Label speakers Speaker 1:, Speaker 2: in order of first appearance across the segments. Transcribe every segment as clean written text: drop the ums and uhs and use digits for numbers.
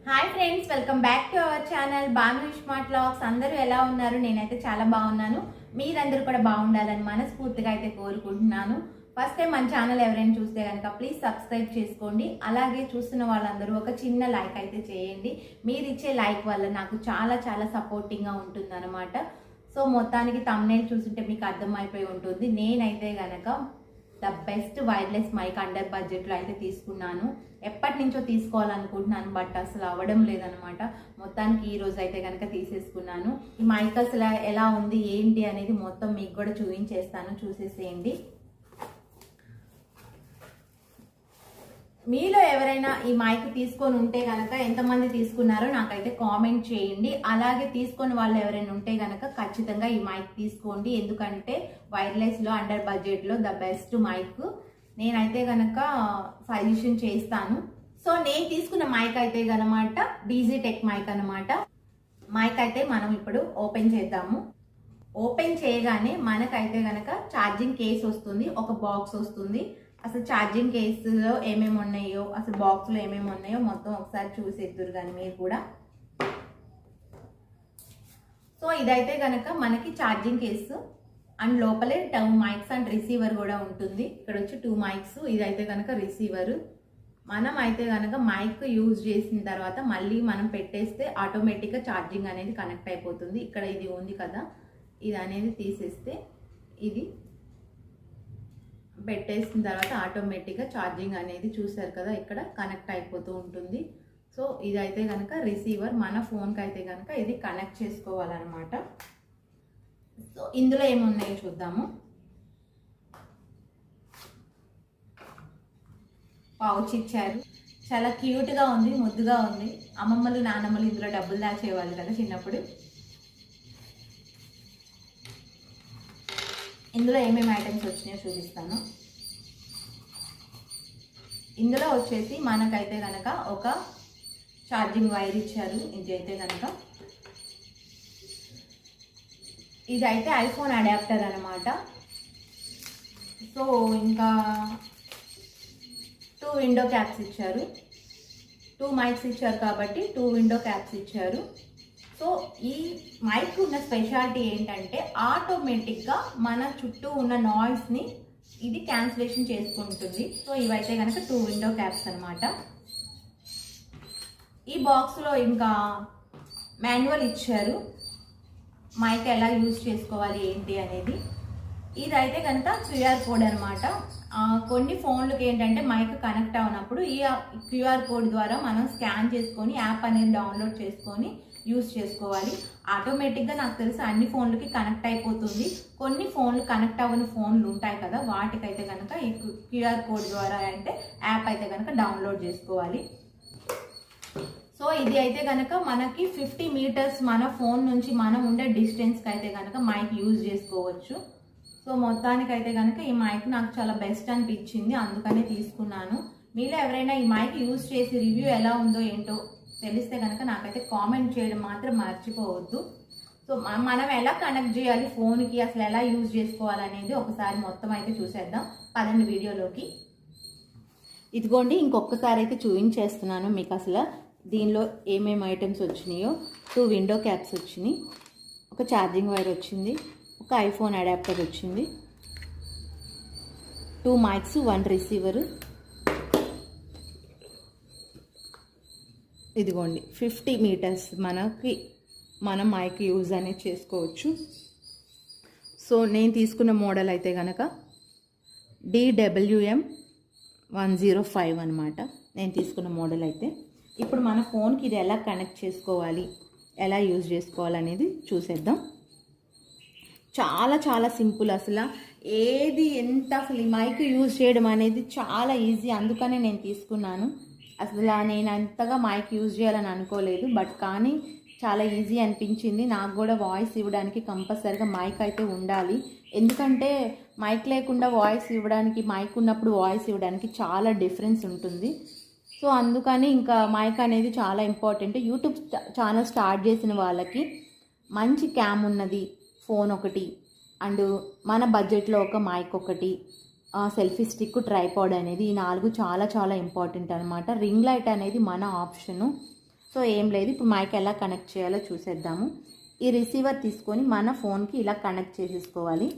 Speaker 1: Hi friends, welcome back to our channel Bhanu smart vlogs. అందరూ ఎలా ఉన్నారు? నేనైతే చాలా బాగున్నాను. మీరందరూ కూడా బాగుండాలని మనస్ఫూర్తిగా అయితే కోరుకుంటున్నాను. ఫస్ట్ టైం మన ఛానల్ ఎవరైనా చూస్తే కనుక ప్లీజ్ సబ్స్క్రైబ్ చేసుకోండి. అలాగే చూస్తున్న వాళ్ళందరూ ఒక చిన్న లైక్ అయితే చేయండి. మీరు ఇచ్చే లైక్ వల్ల నాకు చాలా చాలా సపోర్టింగ్గా ఉంటుందన్నమాట. సో మొత్తానికి థంబ్నెయిల్ చూస్తుంటే మీకు అర్థమైపోయి ఉంటుంది. నేనైతే కనుక the best wireless mic under బడ్జెట్లో అయితే తీసుకున్నాను. ఎప్పటి నుంచో తీసుకోవాలనుకుంటున్నాను, బట్ అసలు అవ్వడం లేదనమాట. మొత్తానికి ఈ రోజు అయితే కనుక తీసేసుకున్నాను. ఈ మైక్ అసలు ఎలా ఉంది ఏంటి అనేది మొత్తం మీకు కూడా చూపించేస్తాను, చూసేసేయండి. మీలో ఎవరైనా ఈ మైక్ తీసుకొని ఉంటే కనుక ఎంతమంది తీసుకున్నారో నాకైతే కామెంట్ చేయండి. అలాగే తీసుకొని వాళ్ళు ఎవరైనా ఉంటే కనుక ఖచ్చితంగా ఈ మైక్ తీసుకోండి. ఎందుకంటే వైర్లెస్లో అండర్ బడ్జెట్లో ద బెస్ట్ మైక్ నేనైతే కనుక సజెషన్ చేస్తాను. సో నేను తీసుకున్న మైక్ అయితే కనమాట డీజీటెక్ మైక్ అనమాట. మైక్ అయితే మనం ఇప్పుడు ఓపెన్ చేద్దాము. ఓపెన్ చేయగానే మనకైతే కనుక ఛార్జింగ్ కేస్ వస్తుంది, ఒక బాక్స్ వస్తుంది. అసలు ఛార్జింగ్ కేసులో ఏమేమి ఉన్నాయో, అసలు బాక్స్లో ఏమేమి ఉన్నాయో మొత్తం ఒకసారి చూసేద్దురు కానీ మీరు కూడా. సో ఇదైతే కనుక మనకి ఛార్జింగ్ కేసు అండ్ లోపలే 2 మైక్స్ అండ్ రిసీవర్ కూడా ఉంటుంది. ఇక్కడ వచ్చి 2 మైక్స్, ఇదైతే కనుక రిసీవర్. మనం అయితే కనుక మైక్ యూజ్ చేసిన తర్వాత మళ్ళీ మనం పెట్టేస్తే ఆటోమేటిక్గా ఛార్జింగ్ అనేది కనెక్ట్ అయిపోతుంది. ఇక్కడ ఇది ఉంది కదా, ఇది అనేది తీసేస్తే ఇది పెట్టేసిన తర్వాత ఆటోమేటిక్గా ఛార్జింగ్ అనేది చూసారు కదా ఇక్కడ కనెక్ట్ అయిపోతూ ఉంటుంది. సో ఇదైతే కనుక రిసీవర్, మన ఫోన్కి అయితే కనుక ఇది కనెక్ట్ చేసుకోవాలన్నమాట. సో ఇందులో ఏమున్నాయో చూద్దాము. పౌచ్ ఇచ్చారు, చాలా క్యూట్గా ఉంది, ముద్దుగా ఉంది. అమ్మమ్మలు నానమ్మలు ఇందులో డబ్బులు దాచేవాళ్ళు కదా చిన్నప్పుడు. ఇందులో ఏమేమి ఐటమ్స్ వచ్చినాయో చూపిస్తాను. ఇందులో వచ్చేసి మనకైతే కనుక ఒక ఛార్జింగ్ వైర్ ఇచ్చారు. ఇది అయితే కనుక ఇదైతే ఐఫోన్ అడాప్టర్ అనమాట. సో ఇంకా 2 విండో క్యాప్స్ ఇచ్చారు, 2 మైక్స్ ఇచ్చారు కాబట్టి 2 విండో క్యాప్స్ ఇచ్చారు. సో ఈ మైక్ ఉన్న స్పెషాలిటీ ఏంటంటే ఆటోమేటిక్గా మన చుట్టూ ఉన్న నాయిస్ని ఇది క్యాన్సిలేషన్ చేసుకుంటుంది. సో ఇవైతే కనుక 2 విండో క్యాప్స్ అనమాట. ఈ బాక్స్లో ఇంకా మాన్యువల్ ఇచ్చారు, మైక్ ఎలా యూజ్ చేసుకోవాలి ఏంటి అనేది. ఇదైతే కనుక క్యూఆర్ కోడ్ అనమాట. కొన్ని ఫోన్లకి ఏంటంటే మైక్ కనెక్ట్ అవునప్పుడు ఈ క్యూఆర్ కోడ్ ద్వారా మనం స్కాన్ చేసుకొని యాప్ అనేది డౌన్లోడ్ చేసుకొని యూజ్ చేసుకోవాలి. ఆటోమేటిక్గా నాకు తెలిసి అన్ని ఫోన్లకి కనెక్ట్ అయిపోతుంది. కొన్ని ఫోన్లు కనెక్ట్ అవ్వని ఫోన్లు ఉంటాయి కదా, వాటికైతే కనుక ఈ క్యూఆర్ కోడ్ ద్వారా అంటే యాప్ అయితే కనుక డౌన్లోడ్ చేసుకోవాలి. సో ఇది అయితే కనుక మనకి 50 మీటర్స్ మన ఫోన్ నుంచి మనం ఉండే డిస్టెన్స్కి అయితే కనుక మైక్ యూజ్ చేసుకోవచ్చు. సో మొత్తానికైతే కనుక ఈ మైక్ నాకు చాలా బెస్ట్ అనిపించింది, అందుకనే తీసుకున్నాను. మీలో ఎవరైనా ఈ మైక్ యూజ్ చేసి రివ్యూ ఎలా ఉందో ఏంటో తెలిస్తే కనుక నాకైతే కామెంట్ చేయడం మాత్రం మర్చిపోవద్దు. సో మనం ఎలా కనెక్ట్ చేయాలి ఫోన్కి, అసలు ఎలా యూజ్ చేసుకోవాలనేది ఒకసారి మొత్తం అయితే చూసేద్దాం పదండి వీడియోలోకి. ఇదిగోండి, ఇంకొకసారి అయితే చూపించేస్తున్నాను మీకు అసలు దీనిలో ఏమేమి ఐటమ్స్ వచ్చినాయో. 2 విండో క్యాప్స్ వచ్చినాయి, ఒక ఛార్జింగ్ వైర్ వచ్చింది, ఒక ఐఫోన్ అడాప్టర్ వచ్చింది, 2 మైక్స్ 1 రిసీవరు. ఇదిగోండి 50 మీటర్స్ మనం మైక్ యూజ్ అనేది చేసుకోవచ్చు. సో నేను తీసుకున్న మోడల్ అయితే కనుక DWM 105 అనమాట నేను తీసుకున్న మోడల్ అయితే. ఇప్పుడు మన ఫోన్కి ఇది ఎలా కనెక్ట్ చేసుకోవాలి, ఎలా యూజ్ చేసుకోవాలనేది చూసేద్దాం. చాలా చాలా సింపుల్, అసలు ఏది ఎంత అసలు ఈ మైక్ యూజ్ చేయడం అనేది చాలా ఈజీ, అందుకనే నేను తీసుకున్నాను. అసలు నేను అంతగా మైక్ యూజ్ చేయాలని అనుకోలేదు, బట్ కానీ చాలా ఈజీ అనిపించింది. నాకు కూడా వాయిస్ ఇవ్వడానికి కంపల్సరీగా మైక్ అయితే ఉండాలి. ఎందుకంటే మైక్ లేకుండా వాయిస్ ఇవ్వడానికి, మైక్ ఉన్నప్పుడు వాయిస్ ఇవ్వడానికి చాలా డిఫరెన్స్ ఉంటుంది. సో అందుకని ఇంకా మైక్ అనేది చాలా ఇంపార్టెంట్. యూట్యూబ్ ఛానల్ స్టార్ట్ చేసిన వాళ్ళకి మంచి క్యామ్ ఉన్నది ఫోన్ ఒకటి, అండ్ మన బడ్జెట్లో ఒక మైక్ ఒకటి, సెల్ఫీ స్టిక్, ట్రైపాడ్ అనేది ఈ 4 చాలా చాలా ఇంపార్టెంట్ అనమాట. రింగ్ లైట్ అనేది మన ఆప్షను. సో ఏం లేదు, ఇప్పుడు మైక్ ఎలా కనెక్ట్ చేయాలో చూసేద్దాము. ఈ రిసీవర్ తీసుకొని మన ఫోన్కి ఇలా కనెక్ట్ చేసేసుకోవాలి.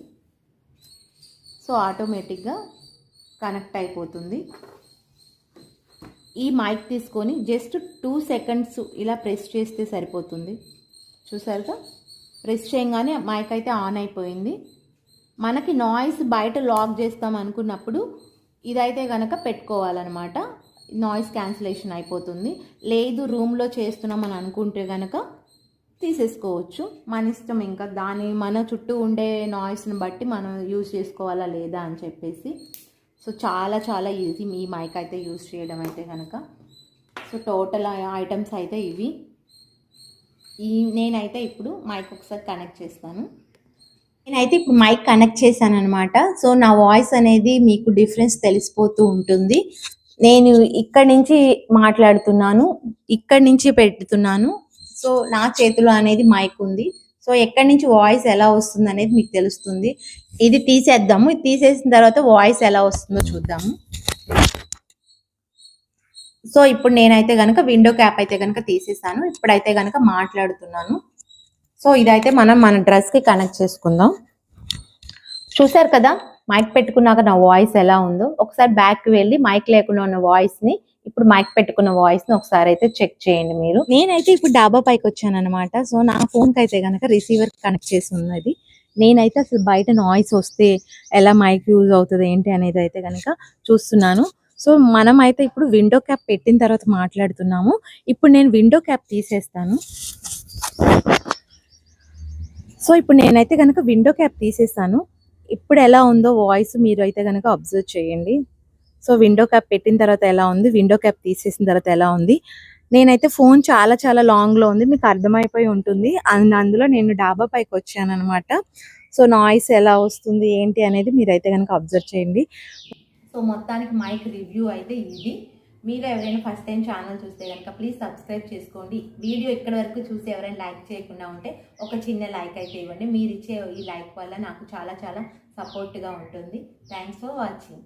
Speaker 1: సో ఆటోమేటిక్గా కనెక్ట్ అయిపోతుంది. ఈ మైక్ తీసుకొని జస్ట్ 2 సెకండ్స్ ఇలా ప్రెస్ చేస్తే సరిపోతుంది. చూసారుగా, ప్రెస్ చేయగానే మైక్ అయితే ఆన్ అయిపోయింది. మనకి నాయిస్ బయట లాక్ చేస్తాం అనుకున్నప్పుడు ఇదైతే కనుక పెట్టుకోవాలన్నమాట. నాయిస్ క్యాన్సిలేషన్ అయిపోతుంది. లేదు రూమ్లో చేస్తున్నామని అనుకుంటే కనుక తీసేసుకోవచ్చు, మన ఇష్టం. ఇంకా మన చుట్టూ ఉండే నాయిస్ని బట్టి మనం యూజ్ చేసుకోవాలా లేదా అని చెప్పేసి. సో చాలా చాలా ఈజీ ఈ మైక్ అయితే యూజ్ చేయడం అయితే కనుక. సో టోటల్ ఐటమ్స్ అయితే ఇవి. నేనైతే ఇప్పుడు మైక్ ఒకసారి కనెక్ట్ చేస్తాను. నేనైతే ఇప్పుడు మైక్ కనెక్ట్ చేశాను అనమాట. సో నా వాయిస్ అనేది మీకు డిఫరెన్స్ తెలిసిపోతూ ఉంటుంది. నేను ఇక్కడి నుంచి మాట్లాడుతున్నాను, ఇక్కడి నుంచి పెడుతున్నాను. సో నా చేతిలో అనేది మైక్ ఉంది. సో ఎక్కడి నుంచి వాయిస్ ఎలా వస్తుంది అనేది మీకు తెలుస్తుంది. ఇది తీసేద్దాము. ఇది తీసేసిన తర్వాత వాయిస్ ఎలా వస్తుందో చూద్దాము. సో ఇప్పుడు నేనైతే కనుక విండో క్యాప్ అయితే కనుక తీసేసాను. ఇప్పుడైతే కనుక మాట్లాడుతున్నాను. సో ఇదైతే మన డ్రెస్కి కనెక్ట్ చేసుకుందాం. చూసారు కదా మైక్ పెట్టుకున్నాక నా వాయిస్ ఎలా ఉందో. ఒకసారి బ్యాక్కి వెళ్ళి మైక్ లేకుండా ఉన్న వాయిస్ని, ఇప్పుడు మైక్ పెట్టుకున్న వాయిస్ని ఒకసారి అయితే చెక్ చేయండి మీరు. నేనైతే ఇప్పుడు డాబా పైకి వచ్చాను అనమాట. సో నా ఫోన్కి అయితే కనుక రిసీవర్ కనెక్ట్ చేసి ఉన్నది. నేనైతే అసలు బయట నాయిస్ వస్తే ఎలా మైక్ యూజ్ అవుతుంది ఏంటి అనేది అయితే కనుక చూస్తున్నాను. సో మనం అయితే ఇప్పుడు విండో క్యాప్ పెట్టిన తర్వాత మాట్లాడుతున్నాము. ఇప్పుడు నేను విండో క్యాప్ తీసేస్తాను. సో ఇప్పుడు నేనైతే కనుక విండో క్యాప్ తీసేస్తాను. ఇప్పుడు ఎలా ఉందో వాయిస్ మీరు అయితే కనుక అబ్జర్వ్ చేయండి. సో విండో క్యాప్ పెట్టిన తర్వాత ఎలా ఉంది, విండో క్యాప్ తీసేసిన తర్వాత ఎలా ఉంది. నేనైతే ఫోన్ చాలా చాలా లాంగ్లో ఉంది, మీకు అర్థమైపోయి ఉంటుంది. అందులో నేను డాబా పైకి వచ్చాను అనమాట. సో నాయిస్ ఎలా వస్తుంది ఏంటి అనేది మీరైతే కనుక అబ్జర్వ్ చేయండి. సో మొత్తానికి మైక్ రివ్యూ అయితే ఇది. మీరు ఎవరైనా ఫస్ట్ టైం ఛానల్ చూస్తే కనుక ప్లీజ్ సబ్స్క్రైబ్ చేసుకోండి. వీడియో ఇక్కడ వరకు చూసి ఎవరైనా లైక్ చేయకుండా ఉంటే ఒక చిన్న లైక్ అయితే ఇవ్వండి. మీరు ఇచ్చే ఈ లైక్ వల్ల నాకు చాలా చాలా సపోర్ట్గా ఉంటుంది. Thanks for watching.